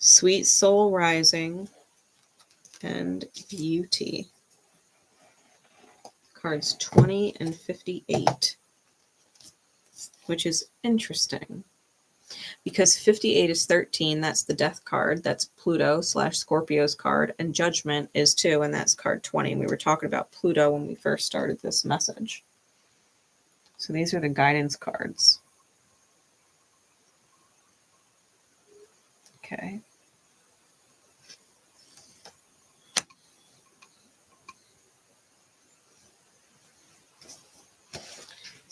Sweet Soul Rising and Beauty. Cards 20 and 58, which is interesting because 58 is 13. That's the death card. That's Pluto / Scorpio's card, and Judgment is 2, and that's card 20. We were talking about Pluto when we first started this message. So these are the guidance cards. Okay.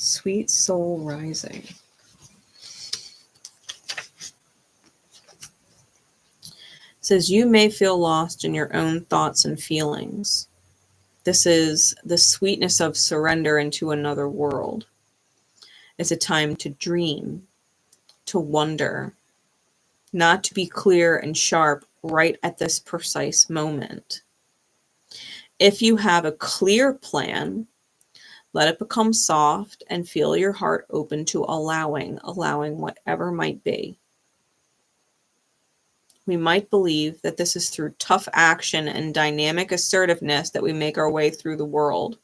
Sweet Soul Rising. It says you may feel lost in your own thoughts and feelings. This is the sweetness of surrender into another world. It's a time to dream, to wonder, not to be clear and sharp right at this precise moment. If you have a clear plan, let it become soft and feel your heart open to allowing whatever might be. We might believe that this is through tough action and dynamic assertiveness that we make our way through the world.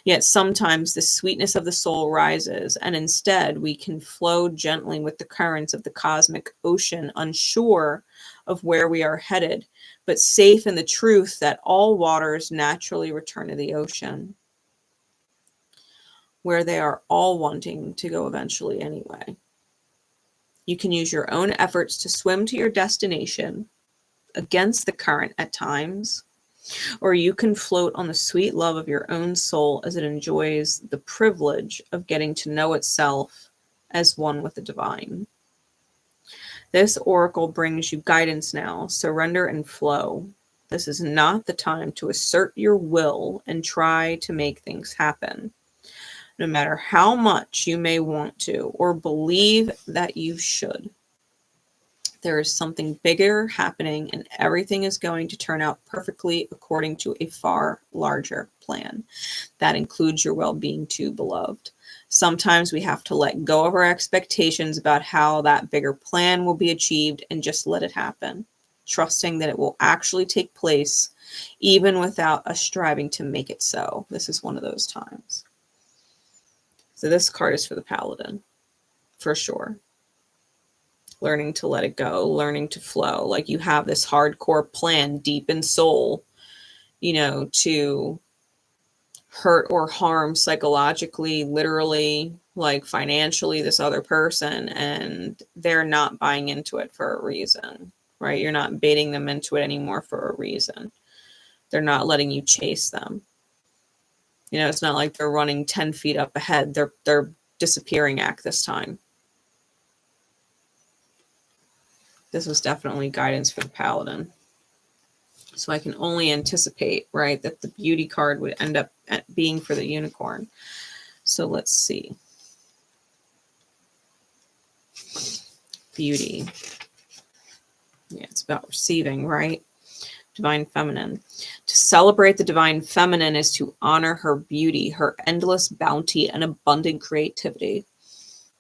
Yet sometimes the sweetness of the soul rises, and instead we can flow gently with the currents of the cosmic ocean, unsure of where we are headed, but safe in the truth that all waters naturally return to the ocean, where they are all wanting to go eventually anyway. You can use your own efforts to swim to your destination against the current at times, or you can float on the sweet love of your own soul as it enjoys the privilege of getting to know itself as one with the divine. This oracle brings you guidance now. Surrender and flow. This is not the time to assert your will and try to make things happen. No matter how much you may want to or believe that you should. There is something bigger happening and everything is going to turn out perfectly according to a far larger plan. That includes your well-being too, beloved. Sometimes we have to let go of our expectations about how that bigger plan will be achieved and just let it happen, trusting that it will actually take place even without us striving to make it so. This is one of those times. So this card is for the Paladin, for sure. Learning to let it go, learning to flow. Like you have this hardcore plan deep in soul, to hurt or harm psychologically, literally, like financially, this other person, and they're not buying into it for a reason, right? You're not baiting them into it anymore for a reason. They're not letting you chase them. It's not like they're running 10 feet up ahead. They're disappearing act this time. This was definitely guidance for the Paladin. So I can only anticipate, right, that the beauty card would end up being for the unicorn. So let's see. Beauty. Yeah, it's about receiving, right? Divine Feminine. To celebrate the Divine Feminine is to honor her beauty, her endless bounty, and abundant creativity.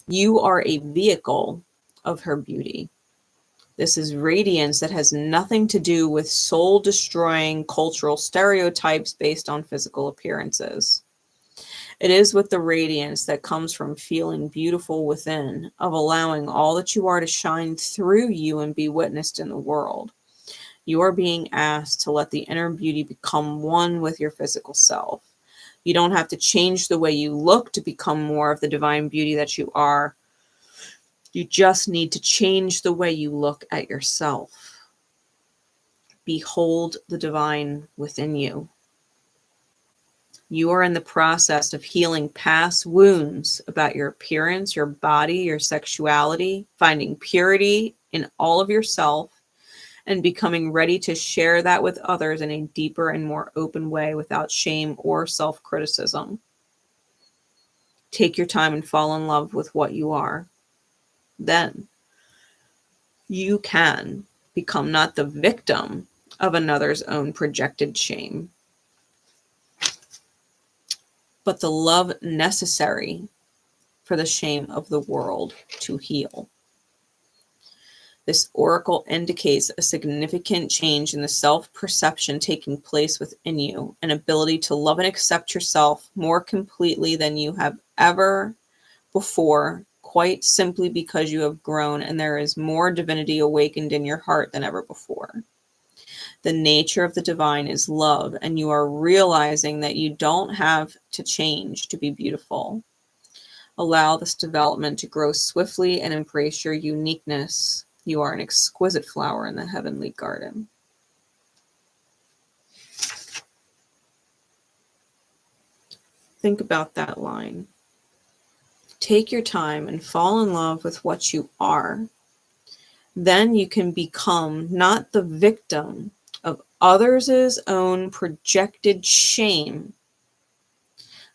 You are a vehicle of her beauty. This is radiance that has nothing to do with soul-destroying cultural stereotypes based on physical appearances. It is with the radiance that comes from feeling beautiful within, of allowing all that you are to shine through you and be witnessed in the world. You are being asked to let the inner beauty become one with your physical self. You don't have to change the way you look to become more of the divine beauty that you are. You just need to change the way you look at yourself. Behold the divine within you. You are in the process of healing past wounds about your appearance, your body, your sexuality, finding purity in all of yourself, and becoming ready to share that with others in a deeper and more open way without shame or self-criticism. Take your time and fall in love with what you are. Then you can become not the victim of another's own projected shame, but the love necessary for the shame of the world to heal. This oracle indicates a significant change in the self-perception taking place within you, an ability to love and accept yourself more completely than you have ever before, quite simply because you have grown and there is more divinity awakened in your heart than ever before. The nature of the divine is love, and you are realizing that you don't have to change to be beautiful. Allow this development to grow swiftly and embrace your uniqueness. You are an exquisite flower in the heavenly garden. Think about that line. Take your time and fall in love with what you are. Then you can become not the victim of others' own projected shame,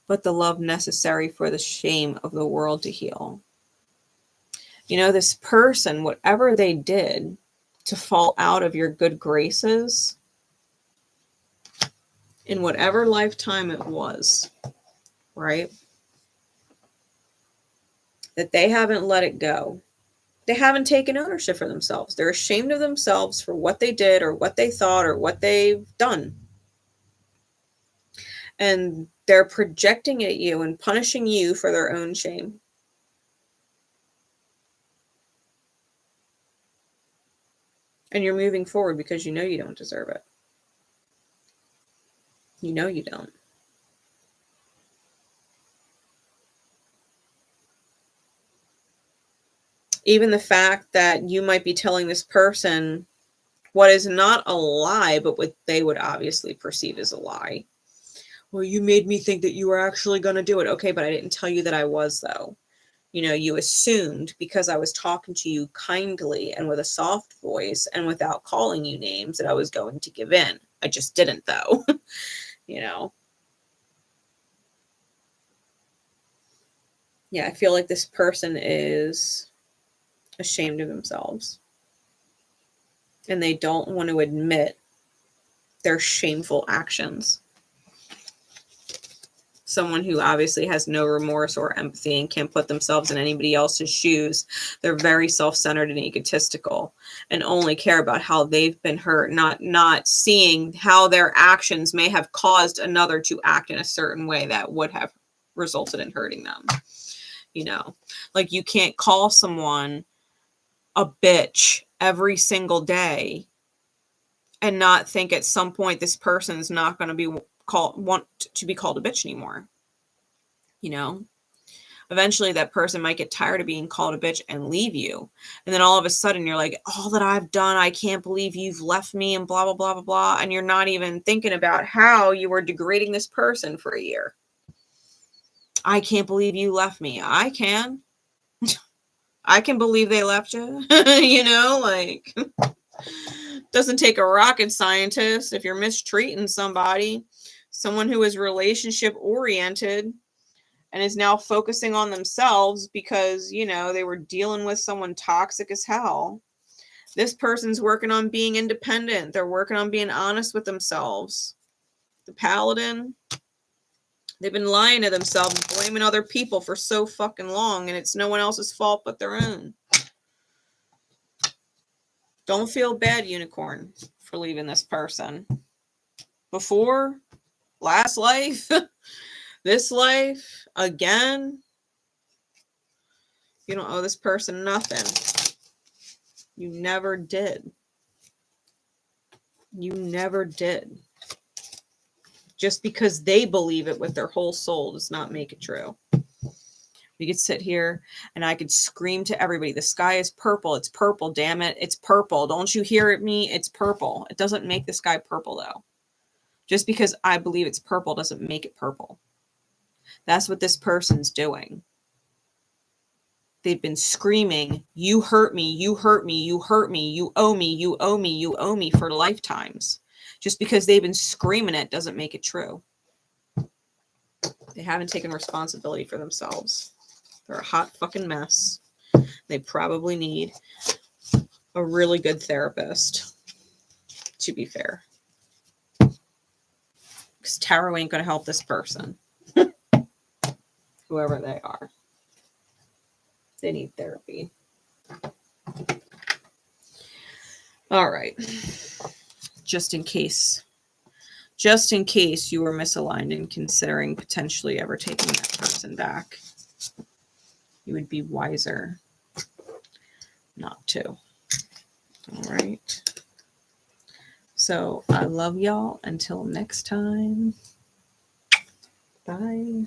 but the love necessary for the shame of the world to heal. You know, this person, whatever they did to fall out of your good graces, in whatever lifetime it was, right? That they haven't let it go. They haven't taken ownership for themselves. They're ashamed of themselves for what they did or what they thought or what they've done. And they're projecting at you and punishing you for their own shame. And you're moving forward because you know you don't deserve it. You know you don't. Even the fact that you might be telling this person what is not a lie, but what they would obviously perceive as a lie. Well, you made me think that you were actually going to do it. Okay, but I didn't tell you that I was, though. You know, you assumed because I was talking to you kindly and with a soft voice and without calling you names that I was going to give in. I just didn't, though. You know. Yeah, I feel like this person is ashamed of themselves. And they don't want to admit their shameful actions. Someone who obviously has no remorse or empathy and can't put themselves in anybody else's shoes. They're very self-centered and egotistical and only care about how they've been hurt, not seeing how their actions may have caused another to act in a certain way that would have resulted in hurting them. You know, like you can't call someone a bitch every single day and not think at some point this person's not going to be want to be called a bitch anymore. You know, eventually that person might get tired of being called a bitch and leave you. And then all of a sudden you're like, all that I've done, I can't believe you've left me and blah, blah, blah, blah, blah. And you're not even thinking about how you were degrading this person for a year. I can't believe you left me. I can. I can believe they left you. You know, like, doesn't take a rocket scientist if you're mistreating somebody, someone who is relationship oriented and is now focusing on themselves because, you know, they were dealing with someone toxic as hell. This person's working on being independent. They're working on being honest with themselves. The Paladin, they've been lying to themselves and blaming other people for so fucking long, and it's no one else's fault but their own. Don't feel bad, Unicorn, for leaving this person. Before, last life, this life, again, you don't owe this person nothing. You never did. You never did. Just because they believe it with their whole soul does not make it true. We could sit here and I could scream to everybody, the sky is purple. It's purple, damn it. It's purple. Don't you hear it, me? It's purple. It doesn't make the sky purple, though. Just because I believe it's purple doesn't make it purple. That's what this person's doing. They've been screaming, you hurt me, you hurt me, you hurt me, you owe me, you owe me, you owe me for lifetimes. Just because they've been screaming it doesn't make it true. They haven't taken responsibility for themselves. They're a hot fucking mess. They probably need a really good therapist, to be fair. Because tarot ain't going to help this person. Whoever they are. They need therapy. All right. Just in case you were misaligned and considering potentially ever taking that person back, you would be wiser not to. All right. So I love y'all. Until next time. Bye.